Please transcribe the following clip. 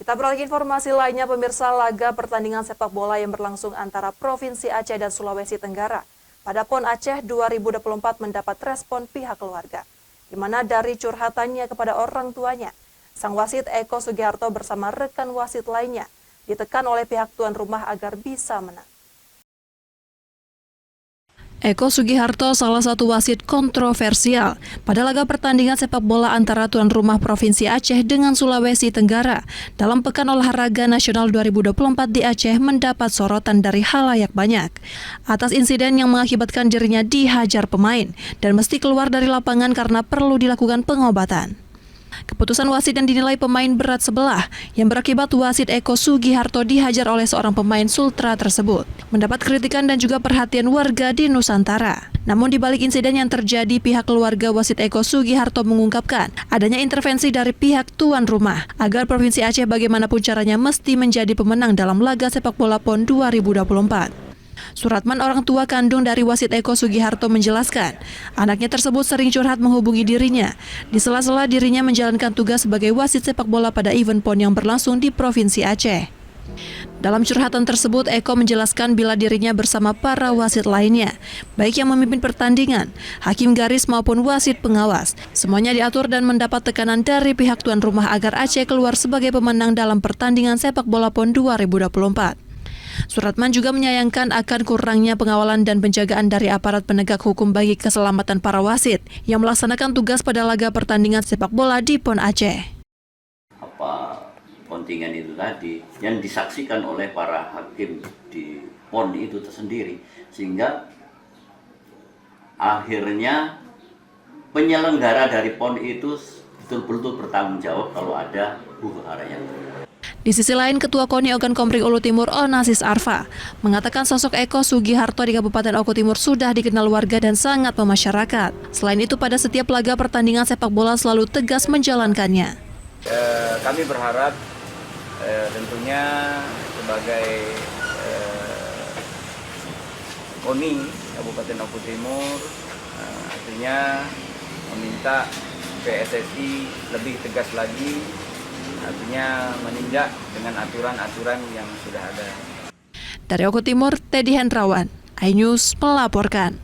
Kita beralih ke informasi lainnya, pemirsa. Laga pertandingan sepak bola yang berlangsung antara Provinsi Aceh dan Sulawesi Tenggara pada PON Aceh 2024 mendapat respon pihak keluarga, di mana dari curhatannya kepada orang tuanya, sang wasit Eko Sugiharto bersama rekan wasit lainnya ditekan oleh pihak tuan rumah agar bisa menang. Eko Sugiharto salah satu wasit kontroversial pada laga pertandingan sepak bola antara tuan rumah Provinsi Aceh dengan Sulawesi Tenggara dalam Pekan Olahraga Nasional 2024 di Aceh mendapat sorotan dari khalayak banyak atas insiden yang mengakibatkan dirinya dihajar pemain dan mesti keluar dari lapangan karena perlu dilakukan pengobatan. Keputusan wasit yang dinilai pemain berat sebelah yang berakibat wasit Eko Sugiharto dihajar oleh seorang pemain Sultra tersebut mendapat kritikan dan juga perhatian warga di Nusantara. Namun di balik insiden yang terjadi, pihak keluarga wasit Eko Sugiharto mengungkapkan adanya intervensi dari pihak tuan rumah agar Provinsi Aceh bagaimanapun caranya mesti menjadi pemenang dalam laga sepak bola PON 2024. Suratman, orang tua kandung dari wasit Eko Sugiharto, menjelaskan anaknya tersebut sering curhat menghubungi dirinya di sela-sela dirinya menjalankan tugas sebagai wasit sepak bola pada event PON yang berlangsung di Provinsi Aceh. Dalam curhatan tersebut, Eko menjelaskan bila dirinya bersama para wasit lainnya, baik yang memimpin pertandingan, hakim garis maupun wasit pengawas, semuanya diatur dan mendapat tekanan dari pihak tuan rumah agar Aceh keluar sebagai pemenang dalam pertandingan sepak bola PON 2024. Suratman juga menyayangkan akan kurangnya pengawalan dan penjagaan dari aparat penegak hukum bagi keselamatan para wasit yang melaksanakan tugas pada laga pertandingan sepak bola di PON Aceh. Kontingen itu tadi yang disaksikan oleh para hakim di PON itu tersendiri, sehingga akhirnya penyelenggara dari PON itu betul-betul bertanggung jawab kalau ada huru-hara yang Di sisi lain, Ketua KONI Ogan Komering Ulu Timur Onasis Arfa mengatakan sosok Eko Sugiharto di Kabupaten Oku Timur sudah dikenal warga dan sangat memasyarakat. Selain itu, pada setiap laga pertandingan sepak bola selalu tegas menjalankannya. Kami berharap tentunya sebagai KONI Kabupaten Oku Timur artinya meminta PSSI lebih tegas lagi, artinya menindak dengan aturan-aturan yang sudah ada. Dari Oku Timur, Teddy Hendrawan, iNews melaporkan.